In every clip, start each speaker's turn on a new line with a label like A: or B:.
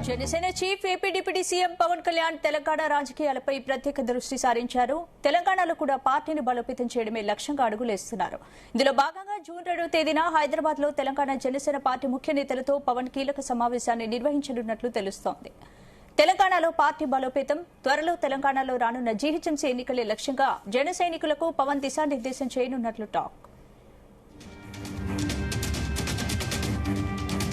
A: Janasena chief AP deputy CM Pawan Kalyan Telangana రాజకీయాలపై ప్రత్యేక దృష్టి సారించారు. తెలంగాణలో కూడా పార్టీని బలోపేతం చేయడమే లక్ష్యంగా అడుగులేస్తున్నారు. ఇందులో భాగంగా జూన్ 2వ తేదీన హైదరాబాద్ లో తెలంగాణ జనసేన పార్టీ ముఖ్య నేతలతో పవన్ కీలక సమావేశాన్ని నిర్వహించనున్నట్లు తెలుస్తోంది. తెలంగాణలో పార్టీ బలోపేతం, త్వరలో తెలంగాణలో రానున్న జీహెచ్ఎంసీ ఎన్నికలే లక్ష్యంగా జన సైనికులకు పవన్ దిశానిర్దేశం చేయనున్నట్లు టాక్.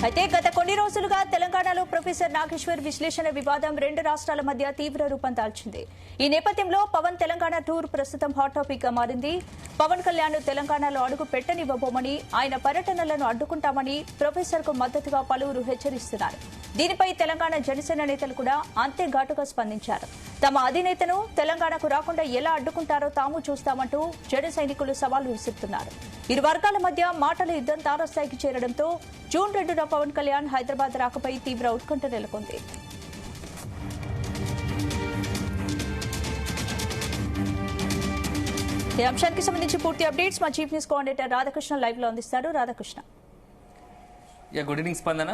A: అయితే గత కొన్ని రోజులుగా తెలంగాణలో ప్రొఫెసర్ నాగేశ్వర్ విశ్లేషణ వివాదం రెండు రాష్ట్రాల మధ్య తీవ్ర రూపం దాల్చింది. ఈ నేపథ్యంలో పవన్ తెలంగాణ టూర్ ప్రస్తుతం హాట్ టాపిక్ గా మారింది. పవన్ కళ్యాణ్ తెలంగాణలో అడుగు పెట్టనివ్వబోమని, ఆయన పర్యటనలను అడ్డుకుంటామని ప్రొఫెసర్ కు మద్దతుగా పలువురు హెచ్చరిస్తున్నారు. దీనిపై తెలంగాణ జనసేన నేతలు కూడా అంతే ఘాటుగా స్పందించారు. తమ అధినేతను తెలంగాణకు రాకుండా ఎలా అడ్డుకుంటారో తాము చూస్తామంటూ జన సైనికులు సవాల్ విసురుతున్నారు. ఇరు వర్గాల మధ్య మాటల యుద్దం తారస్థాయికి చేరడంతో జూన్ 2న పవన్ కళ్యాణ్ హైదరాబాద్ రాకపై తీవ్ర ఉత్కంఠ నెలకొంది. ఈ అంశానికి సంబంధించి పూర్తి అప్డేట్స్ మా chief news coordinator Radhakrishna live లో అందిస్తారు. రాధాకృష్ణ.
B: గుడ్ ఈవినింగ్ స్పందన.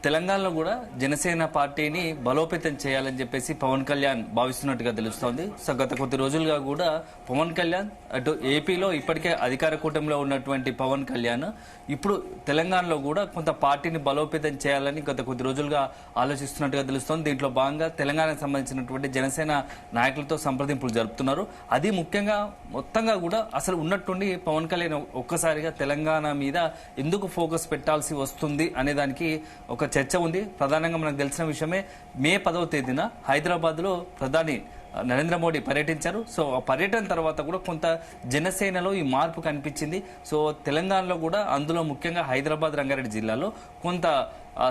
B: తెలంగాణలో కూడా జనసేన పార్టీని బలోపేతం చేయాలని చెప్పేసి పవన్ కళ్యాణ్ భావిస్తున్నట్టుగా తెలుస్తోంది. సో గత కొద్ది రోజులుగా కూడా పవన్ కళ్యాణ్ అటు ఏపీలో ఇప్పటికే అధికార కూటమిలో ఉన్నటువంటి పవన్ కళ్యాణ్ ఇప్పుడు తెలంగాణలో కూడా కొంత పార్టీని బలోపేతం చేయాలని గత కొద్ది రోజులుగా ఆలోచిస్తున్నట్టుగా తెలుస్తోంది. దీంట్లో భాగంగా తెలంగాణకు సంబంధించినటువంటి జనసేన నాయకులతో సంప్రదింపులు జరుపుతున్నారు. అది ముఖ్యంగా మొత్తంగా కూడా అసలు ఉన్నట్టుండి పవన్ కళ్యాణ్ ఒక్కసారిగా తెలంగాణ మీద ఎందుకు ఫోకస్ పెట్టాల్సి వస్తుంది అనే దానికి ఒక చర్చ ఉంది. ప్రధానంగా మనకు తెలిసిన విషయమే, మే 10వ తేదీన హైదరాబాద్ లో ప్రధాని నరేంద్ర మోడీ పర్యటించారు. సో ఆ పర్యటన తర్వాత కూడా కొంత జనసేనలో ఈ మార్పు కనిపించింది. సో తెలంగాణలో కూడా అందులో ముఖ్యంగా హైదరాబాద్ రంగారెడ్డి జిల్లాలో కొంత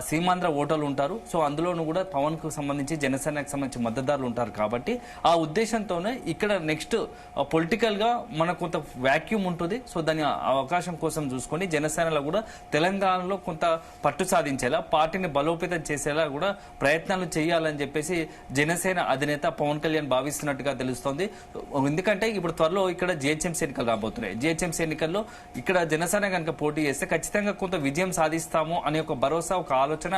B: సీమాంధ్ర ఓటర్లు ఉంటారు. సో అందులోనూ కూడా పవన్ కు సంబంధించి జనసేనకు సంబంధించి మద్దతుదారులు ఉంటారు. కాబట్టి ఆ ఉద్దేశంతోనే ఇక్కడ నెక్స్ట్ పొలిటికల్ గా మనకు కొంత వాక్యూమ్ ఉంటుంది. సో దాని అవకాశం కోసం చూసుకొని జనసేనలో కూడా తెలంగాణలో కొంత పట్టు సాధించేలా, పార్టీని బలోపేతం చేసేలా కూడా ప్రయత్నాలు చేయాలని చెప్పేసి జనసేన అధినేత పవన్ కళ్యాణ్ భావిస్తున్నట్టుగా తెలుస్తోంది. ఎందుకంటే ఇప్పుడు త్వరలో ఇక్కడ జిహెచ్ఎంసీ ఎన్నికలు రాబోతున్నాయి. జిహెచ్ఎంసీ ఎన్నికల్లో ఇక్కడ జనసేన కనుక పోటీ చేస్తే ఖచ్చితంగా కొంత విజయం సాధిస్తాము అనే ఒక భరోసా, ఒక ఆలోచన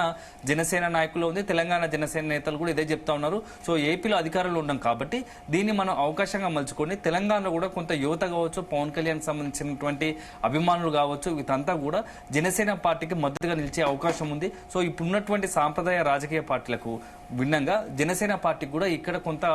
B: జనసేన నాయకులు ఉంది. తెలంగాణ జనసేన నేతలు కూడా ఇదే చెప్తా ఉన్నారు. సో ఏపీలో అధికారంలో ఉన్నాం కాబట్టి దీన్ని మనం అవకాశంగా మలుచుకొని తెలంగాణలో కూడా కొంత యువత కావచ్చు, పవన్ కళ్యాణ్ సంబంధించినటువంటి అభిమానులు కావచ్చు, వీరంతా కూడా జనసేన పార్టీకి మద్దతుగా నిలిచే అవకాశం ఉంది. సో ఇప్పుడున్నటువంటి సాంప్రదాయ రాజకీయ పార్టీలకు భిన్నంగా జనసేన పార్టీకి కూడా ఇక్కడ కొంత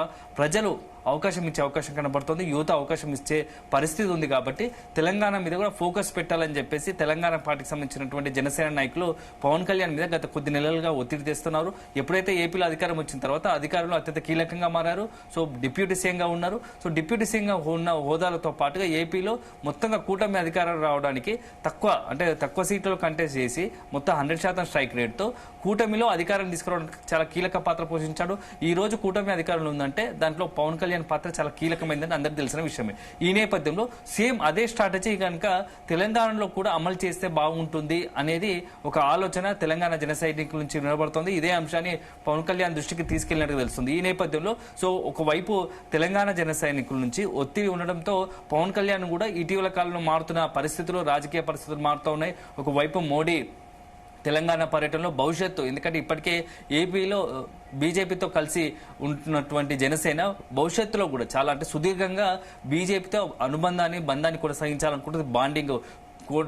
B: ప్రజలు అవకాశం ఇచ్చే అవకాశం కనబడుతుంది. యువత అవకాశం ఇచ్చే పరిస్థితి ఉంది. కాబట్టి తెలంగాణ మీద కూడా ఫోకస్ పెట్టాలని చెప్పేసి తెలంగాణ పార్టీకి సంబంధించినటువంటి జనసేన నాయకులు పవన్ కళ్యాణ్ మీద గత కొద్ది నెలలుగా ఒత్తిడి తెస్తున్నారు. ఎప్పుడైతే ఏపీలో అధికారం వచ్చిన తర్వాత అధికారంలో అత్యంత కీలకంగా మారారు. సో డిప్యూటీ సీఎంగా ఉన్నారు. సో డిప్యూటీ సీఎంగా ఉన్న హోదాలతో పాటుగా ఏపీలో మొత్తంగా కూటమి అధికారం రావడానికి తక్కువ సీట్లలో కంటెస్ట్ చేసి మొత్తం 100% స్ట్రైక్ రేట్ తో కూటమిలో అధికారం తీసుకురావడానికి చాలా కీలక పాత్ర పోషించాడు. ఈ రోజు కూటమి అధికారంలో ఉందంటే దాంట్లో పవన్ కళ్యాణ్ పాత్ర చాలా కీలకమైందని అందరికి తెలిసిన విషయమే. ఈ నేపథ్యంలో సేమ్ అదే స్ట్రాటజీ కనుక తెలంగాణలో కూడా అమలు చేస్తే బాగుంటుంది అనేది ఒక ఆలోచన తెలంగాణ జన సైనికుల నుంచి వినబడుతోంది. ఇదే అంశాన్ని పవన్ కళ్యాణ్ దృష్టికి తీసుకెళ్లినట్టు తెలుస్తుంది. ఈ నేపథ్యంలో సో ఒకవైపు తెలంగాణ జన సైనికుల నుంచి ఒత్తిడి ఉండడంతో పవన్ కళ్యాణ్ కూడా ఇటీవల కాలంలో మారుతున్న పరిస్థితులు, రాజకీయ పరిస్థితులు మారుతూ ఉన్నాయి. ఒకవైపు మోడీ తెలంగాణ పర్యటనలో భవిష్యత్తు, ఎందుకంటే ఇప్పటికే ఏపీలో బీజేపీతో కలిసి ఉంటున్నటువంటి జనసేన భవిష్యత్తులో కూడా చాలా సుదీర్ఘంగా బీజేపీతో బంధాన్ని కొనసాగించాలనుకుంటుంది. బాండింగ్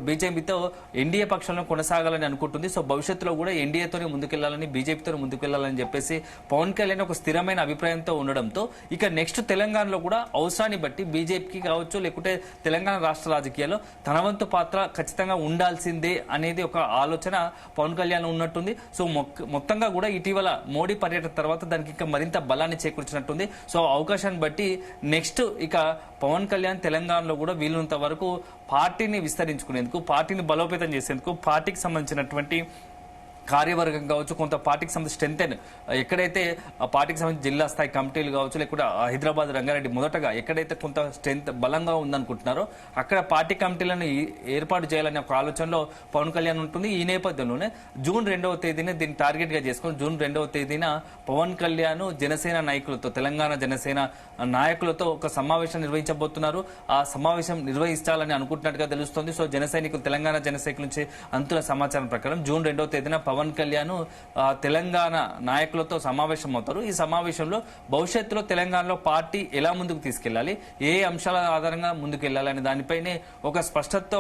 B: బీజేపీతో ఎన్డీఏ పక్షంలో కొనసాగాలని అనుకుంటుంది. సో భవిష్యత్తులో కూడా ఎన్డీఏతోనే ముందుకెళ్లాలని, బీజేపీతోనే ముందుకెళ్లాలని చెప్పేసి పవన్ కళ్యాణ్ ఒక స్థిరమైన అభిప్రాయంతో ఉండడంతో ఇక నెక్స్ట్ తెలంగాణలో కూడా అవసరాన్ని బట్టి బీజేపీకి కావచ్చు, లేకుంటే తెలంగాణ రాష్ట్ర రాజకీయాల్లో తన వంతు పాత్ర ఖచ్చితంగా ఉండాల్సిందే అనేది ఒక ఆలోచన పవన్ కళ్యాణ్ ఉన్నట్టుంది. సో మొత్తంగా కూడా ఇటీవల మోడీ పర్యటన తర్వాత దానికి ఇంకా మరింత బలాన్ని చేకూర్చినట్టుంది. సో అవకాశాన్ని బట్టి నెక్స్ట్ ఇక పవన్ కళ్యాణ్ తెలంగాణలో కూడా వీలున్నంత వరకు పార్టీని విస్తరించుకునేందుకు, పార్టీని బలోపేతం చేసేందుకు, పార్టీకి సంబంధించినటువంటి కార్యవర్గం కావచ్చు, కొంత పార్టీకి సంబంధించి స్ట్రెంత్ ఎక్కడైతే ఆ పార్టీకి సంబంధించి జిల్లా స్థాయి కమిటీలు కావచ్చు, లేకుంటే హైదరాబాద్ రంగారెడ్డి మొదటగా ఎక్కడైతే కొంత స్ట్రెంత్ బలంగా ఉందనుకుంటున్నారో అక్కడ పార్టీ కమిటీలను ఏర్పాటు చేయాలనే ఒక ఆలోచనలో పవన్ కళ్యాణ్ ఉంటుంది. ఈ నేపథ్యంలోనే జూన్ 2వ తేదీన దీన్ని టార్గెట్ గా చేసుకుని జూన్ 2వ తేదీన పవన్ కళ్యాణ్ జనసేన నాయకులతో, తెలంగాణ జనసేన నాయకులతో ఒక సమావేశం నిర్వహించబోతున్నారు. ఆ సమావేశం నిర్వహించాలని అనుకుంటున్నట్టుగా తెలుస్తోంది. సో తెలంగాణ జన సైనికుల నుంచి అందుతున్న సమాచారం ప్రకారం జూన్ 2వ తేదీన పవన్ కళ్యాణ్ తెలంగాణ నాయకులతో సమావేశం అవుతారు. ఈ సమావేశంలో భవిష్యత్తులో తెలంగాణలో పార్టీ ఎలా ముందుకు తీసుకెళ్లాలి, ఏ అంశాల ఆధారంగా ముందుకు వెళ్ళాలి అనే దానిపైనే ఒక స్పష్టతతో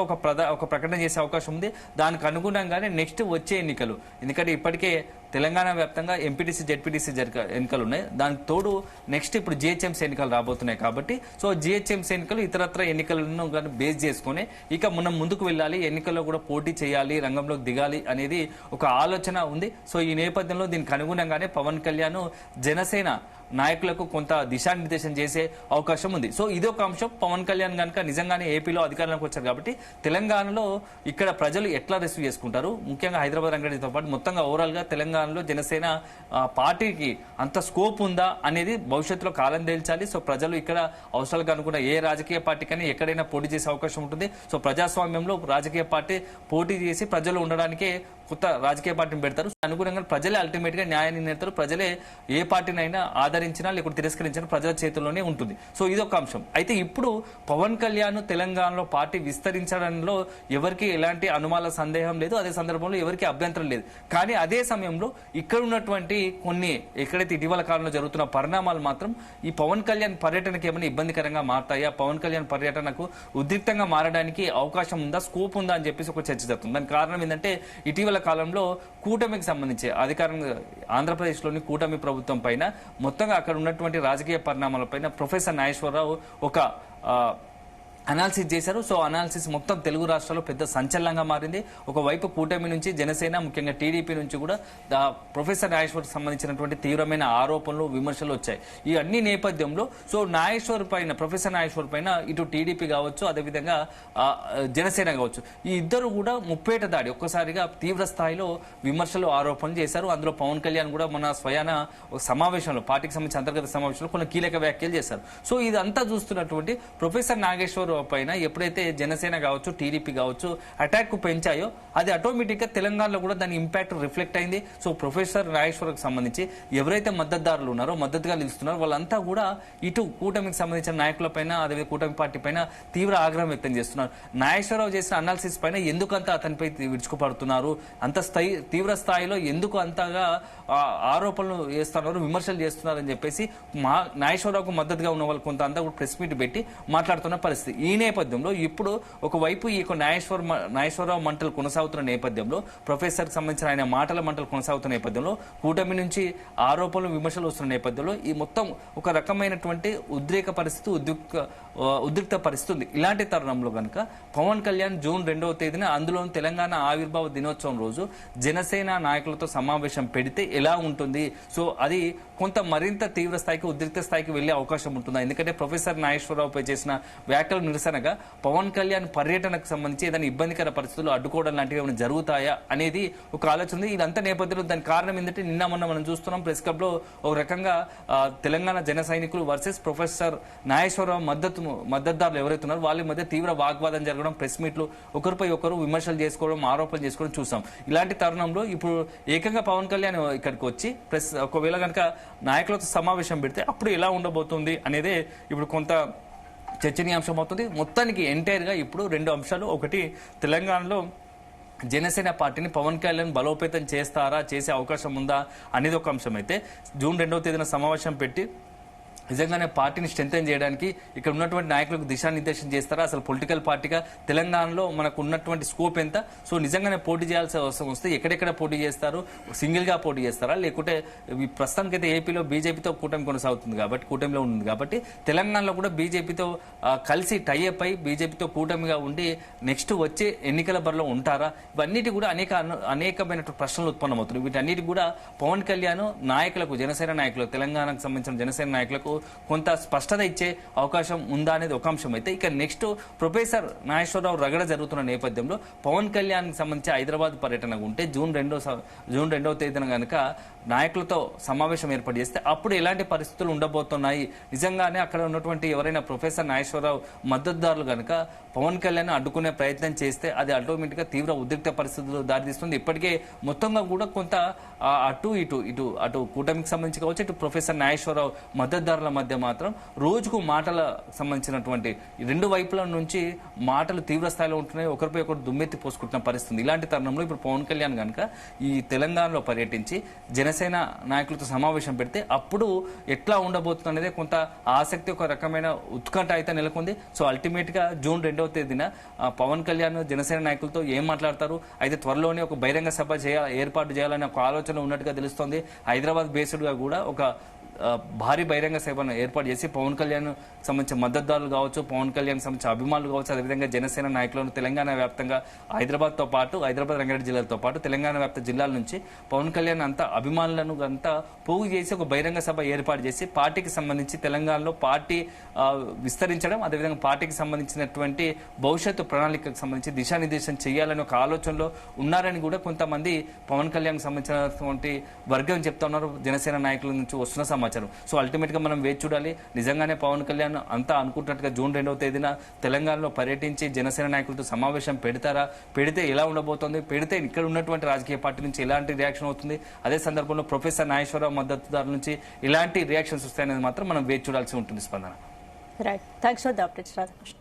B: ఒక ప్రకటన చేసే అవకాశం ఉంది. దానికి అనుగుణంగానే నెక్స్ట్ వచ్చే ఎన్నికలు, ఎందుకంటే ఇప్పటికే తెలంగాణ వ్యాప్తంగా ఎంపీటీసీ జెడ్పీటీసీ ఎన్నికలు ఉన్నాయి. దానికి తోడు నెక్స్ట్ ఇప్పుడు జిహెచ్ఎంసీ ఎన్నికలు రాబోతున్నాయి కాబట్టి సో జిహెచ్ఎంసీ ఎన్నికలు ఇతరత్ర ఎన్నికలను బేస్ చేసుకుని ఇక మనం ముందుకు వెళ్ళాలి, ఎన్నికల్లో కూడా పోటీ చేయాలి, రంగంలోకి దిగాలి అనేది ఒక ఆలోచన ఉంది. సో ఈ నేపథ్యంలో దీనికి అనుగుణంగానే పవన్ కళ్యాణ్ జనసేన నాయకులకు కొంత దిశానిర్దేశం చేసే అవకాశం ఉంది. సో ఇది ఒక అంశం. పవన్ కళ్యాణ్ కనుక నిజంగానే ఏపీలో అధికారంలోకి వచ్చారు కాబట్టి తెలంగాణలో ఇక్కడ ప్రజలు ఎట్లా రిసీవ్ చేసుకుంటారు, ముఖ్యంగా హైదరాబాద్ రంగారెడ్డితో పాటు మొత్తంగా ఓవరాల్ గా తెలంగాణలో జనసేన పార్టీకి అంత స్కోప్ ఉందా అనేది భవిష్యత్తులో కాలం తేల్చాలి. సో ప్రజలు ఇక్కడ అవసరాలకు అనుకున్న ఏ రాజకీయ పార్టీకైనా ఎక్కడైనా పోటీ చేసే అవకాశం ఉంటుంది. సో ప్రజాస్వామ్యంలో రాజకీయ పార్టీ పోటీ చేసి ప్రజలు ఉండడానికే కొత్త రాజకీయ పార్టీని పెడతారు. అనుగుణంగా ప్రజలే అల్టిమేట్ గా న్యాయ నిర్ణేతలు, ప్రజలే ఏ పార్టీనైనా ఆదరించినా లేకపోతే తిరస్కరించినా ప్రజల చేతుల్లోనే ఉంటుంది. సో ఇదొక అంశం. అయితే ఇప్పుడు పవన్ కళ్యాణ్ తెలంగాణలో పార్టీ విస్తరించడంలో ఎవరికి ఎలాంటి అనుమాన సందేహం లేదు, అదే సందర్భంలో ఎవరికి అభ్యంతరం లేదు. కానీ అదే సమయంలో ఇక్కడ ఉన్నటువంటి కొన్ని ఎక్కడైతే ఇటీవల కాలంలో జరుగుతున్న పరిణామాలు మాత్రం ఈ పవన్ కళ్యాణ్ పర్యటనకి ఏమైనా ఇబ్బందికరంగా మారతాయా, పవన్ కళ్యాణ్ పర్యటనకు ఉద్రిక్తంగా మారడానికి అవకాశం ఉందా, స్కోప్ ఉందా అని చెప్పేసి ఒక చర్చ జరుగుతుంది. దానికి కారణం ఏంటంటే ఇటీవల కాలంలో కూటమికి సంబంధించి అధికారంగా ఆంధ్రప్రదేశ్లోని కూటమి ప్రభుత్వం పైన మొత్తంగా అక్కడ ఉన్నటువంటి రాజకీయ పరిణామాలపైన ప్రొఫెసర్ నాగేశ్వరరావు ఒక అనాలిసిస్ చేశారు. సో అనాలిసిస్ మొత్తం తెలుగు రాష్ట్రాల్లో పెద్ద సంచలనంగా మారింది. ఒకవైపు కూటమి నుంచి జనసేన, ముఖ్యంగా టీడీపీ నుంచి కూడా ప్రొఫెసర్ నాగేశ్వర్ సంబంధించినటువంటి తీవ్రమైన ఆరోపణలు, విమర్శలు వచ్చాయి. ఈ అన్ని నేపథ్యంలో సో నాగేశ్వర్ పైన, ప్రొఫెసర్ నాగేశ్వర్ పైన ఇటు టీడీపీ కావచ్చు, అదేవిధంగా జనసేన కావచ్చు, ఈ ఇద్దరు కూడా ముప్పేట దాడి ఒక్కసారిగా తీవ్ర స్థాయిలో విమర్శలు, ఆరోపణలు చేశారు. అందులో పవన్ కళ్యాణ్ కూడా మన స్వయాన సమావేశంలో, పార్టీకి సంబంధించిన అంతర్గత సమావేశంలో కొన్ని కీలక వ్యాఖ్యలు చేశారు. సో ఇదంతా చూస్తున్నటువంటి ప్రొఫెసర్ నాగేశ్వర్ పైన ఎప్పుడైతే జనసేన కావచ్చు, టీడీపీ కావచ్చు అటాక్ పెంచాయో అది ఆటోమేటిక్ గా తెలంగాణలో కూడా దాని ఇంపాక్ట్ రిఫ్లెక్ట్ అయింది. సో ప్రొఫెసర్ నాగేశ్వరకు సంబంధించి ఎవరైతే మద్దతుదారులు ఉన్నారో, మద్దతుగా నిలుస్తున్నారో వాళ్ళంతా కూడా ఇటు కూటమికి సంబంధించిన నాయకుల పైన, అదే కూటమి పార్టీ పైన తీవ్ర ఆగ్రహం వ్యక్తం చేస్తున్నారు. నాగేశ్వరరావు చేసిన అనాలిసిస్ పైన ఎందుకంత అతనిపై విరుచుకుపడుతున్నారు, అంత తీవ్ర స్థాయిలో ఎందుకు అంతగా ఆరోపణలు చేస్తున్నారు, విమర్శలు చేస్తున్నారని చెప్పేసి నాగేశ్వరరావుకు మద్దతుగా ఉన్న వాళ్ళు కొంత అంతా కూడా ప్రెస్ మీట్ పెట్టి మాట్లాడుతున్న పరిస్థితి. ఈ నేపథ్యంలో ఇప్పుడు ఒకవైపు ఈ నాగేశ్వరరావు మంటలు కొనసాగుతున్న నేపథ్యంలో, ప్రొఫెసర్ సంబంధించిన ఆయన మాటల మంటలు కొనసాగుతున్న నేపథ్యంలో, కూటమి నుంచి ఆరోపణలు, విమర్శలు వస్తున్న నేపథ్యంలో ఈ మొత్తం ఒక రకమైనటువంటి ఉద్రేక పరిస్థితి, ఉద్రిక్త పరిస్థితి ఉంది. ఇలాంటి తరుణంలో కనుక పవన్ కళ్యాణ్ జూన్ 2వ తేదీన, అందులో తెలంగాణ ఆవిర్భావ దినోత్సవం రోజు జనసేన నాయకులతో సమావేశం పెడితే ఎలా ఉంటుంది, సో అది కొంత మరింత తీవ్ర స్థాయికి, ఉద్రిక్త స్థాయికి వెళ్లే అవకాశం ఉంటుందా? ఎందుకంటే ప్రొఫెసర్ నాగేశ్వరరావుపై చేసిన వ్యాఖ్యలు నిరసనగా పవన్ కళ్యాణ్ పర్యటనకు సంబంధించి ఏదైనా ఇబ్బందికర పరిస్థితులు అడ్డుకోవడం లాంటివి ఏమైనా జరుగుతాయా అనేది ఒక ఆలోచన ఉంది. ఇదంతా నేపథ్యంలో దానికి కారణం ఏంటంటే నిన్న మొన్న మనం చూస్తున్నాం ప్రెస్ క్లబ్ లో ఒక రకంగా తెలంగాణ జన సైనికులు వర్సెస్ ప్రొఫెసర్ నాగేశ్వరరావు మద్దతుదారులు ఎవరైతే ఉన్నారో వాళ్ళ మధ్య తీవ్ర వాగ్వాదం జరగడం, ప్రెస్ మీట్లు ఒకరిపై ఒకరు విమర్శలు చేసుకోవడం, ఆరోపణలు చేసుకోవడం చూసాం. ఇలాంటి తరుణంలో ఇప్పుడు ఏకంగా పవన్ కళ్యాణ్ ఇక్కడికి వచ్చి ఒకవేళ కనుక నాయకులతో సమావేశం పెడితే అప్పుడు ఎలా ఉండబోతుంది అనేదే ఇప్పుడు కొంత చర్చనీయాంశం అవుతుంది. మొత్తానికి ఎంటైర్ గా ఇప్పుడు రెండు అంశాలు, ఒకటి తెలంగాణలో జనసేన పార్టీని పవన్ కళ్యాణ్ బలోపేతం చేస్తారా, చేసే అవకాశం ఉందా అనేది ఒక అంశం అయితే, జూన్ 2వ తేదీన సమావేశం పెట్టి నిజంగానే పార్టీని స్ట్రెంథెన్ చేయడానికి ఇక్కడ ఉన్నటువంటి నాయకులకు దిశానిర్దేశం చేస్తారా, అసలు పొలిటికల్ పార్టీగా తెలంగాణలో మనకు ఉన్నటువంటి స్కోప్ ఎంత, సో నిజంగానే పోటీ చేయాల్సిన అవసరం వస్తే ఎక్కడెక్కడ పోటీ చేస్తారు, సింగిల్ గా పోటీ చేస్తారా, లేకుంటే ప్రస్తుతానికైతే ఏపీలో బీజేపీతో కూటమి కొనసాగుతుంది కాబట్టి, కూటమిలో ఉంది కాబట్టి తెలంగాణలో కూడా బీజేపీతో కలిసి టైఅప్ అయి బీజేపీతో కూటమిగా ఉండి నెక్స్ట్ వచ్చే ఎన్నికల బరిలో ఉంటారా, ఇవన్నిటి కూడా అనేకమైన ప్రశ్నలు ఉత్పన్నమవుతున్నాయి. వీటన్నిటి కూడా పవన్ కళ్యాణ్ నాయకులకు, జనసేన నాయకులకు, తెలంగాణకు సంబంధించిన జనసేన నాయకులకు కొంత స్పష్టత ఇచ్చే అవకాశం ఉందా అనేది ఒక అంశం అయితే, ఇక నెక్స్ట్ ప్రొఫెసర్ నాగేశ్వరరావు రగడ జరుగుతున్న నేపథ్యంలో పవన్ కళ్యాణ్ సంబంధించి హైదరాబాద్ పర్యటన ఉంటే జూన్ 2వ తేదీన కనుక నాయకులతో సమావేశం ఏర్పాటు చేస్తే అప్పుడు ఎలాంటి పరిస్థితులు ఉండబోతున్నాయి, నిజంగానే అక్కడ ఉన్నటువంటి ఎవరైనా ప్రొఫెసర్ నాగేశ్వరరావు మద్దతుదారులు కనుక పవన్ కళ్యాణ్ అడ్డుకునే ప్రయత్నం చేస్తే అది ఆటోమేటిక్ గా తీవ్ర ఉద్రిక్త పరిస్థితులు దారితీస్తుంది. ఇప్పటికే మొత్తంగా కూడా కొంత అటు కూటమికి సంబంధించి కావచ్చు, ఇటు ప్రొఫెసర్ నాగేశ్వరరావు మద్దతుదారుల మాటల మధ్య మాత్రం రోజుకు మాటల సంబంధించినటువంటి రెండు వైపుల నుంచి మాటలు తీవ్ర స్థాయిలో ఉంటున్నాయి, ఒకరిపై ఒకరు దుమ్మెత్తి పోసుకుంటున్న పరిస్థితి. ఇలాంటి తరుణంలో ఇప్పుడు పవన్ కళ్యాణ్ కనుక ఈ తెలంగాణలో పర్యటించి జనసేన నాయకులతో సమావేశం పెడితే అప్పుడు ఎట్లా ఉండబోతుంది అనేది కొంత ఆసక్తి, ఒక రకమైన ఉత్కంఠ అయితే నెలకొంది. సో అల్టిమేట్ గా జూన్ 2వ తేదీన పవన్ కళ్యాణ్ జనసేన నాయకులతో ఏం మాట్లాడతారు, అయితే త్వరలోనే ఒక బహిరంగ సభ ఏర్పాటు చేయాలనే ఒక ఆలోచన ఉన్నట్టుగా తెలుస్తోంది. హైదరాబాద్ బేస్డ్ గా కూడా ఒక భారీ బహిరంగ సభను ఏర్పాటు చేసి పవన్ కళ్యాణ్ సంబంధించిన మద్దతుదారులు కావచ్చు, పవన్ కళ్యాణ్ సంబంధించిన అభిమానులు కావచ్చు, అదేవిధంగా జనసేన నాయకులను తెలంగాణ వ్యాప్తంగా హైదరాబాద్ రంగారెడ్డి జిల్లాలతో పాటు తెలంగాణ వ్యాప్త జిల్లాల నుంచి పవన్ కళ్యాణ్ అంతా అభిమానులను అంతా పోగు చేసి ఒక బహిరంగ సభ ఏర్పాటు చేసి పార్టీకి సంబంధించి తెలంగాణలో పార్టీ విస్తరించడం, అదేవిధంగా పార్టీకి సంబంధించినటువంటి భవిష్యత్తు ప్రణాళికకు సంబంధించి దిశానిర్దేశం చేయాలని ఒక ఆలోచనలో ఉన్నారని కూడా కొంతమంది పవన్ కళ్యాణ్ సంబంధించినటువంటి వర్గం చెప్తా ఉన్నారు, జనసేన నాయకుల నుంచి వస్తున్న సమాచారం. సో అల్టిమేట్ గా మనం వేచి చూడాలి. నిజంగానే పవన్ కళ్యాణ్ అంతా అనుకుంటున్నట్టుగా జూన్ 2వ తేదీన తెలంగాణలో పర్యటించి జనసేన నాయకులతో సమావేశం పెడతారా, పెడితే ఎలా ఉండబోతోంది, పెడితే ఇక్కడ ఉన్నటువంటి రాజకీయ పార్టీ నుంచి ఎలాంటి రియాక్షన్ అవుతుంది, అదే సందర్భంలో ప్రొఫెసర్ నాగేశ్వరరావు మద్దతుదారుల నుంచి ఎలాంటి రియాక్షన్స్ వస్తాయనేది మాత్రం మనం వేచి చూడాల్సి ఉంటుంది. స్పందన.
A: Right, thanks for the updates Radhakrishna.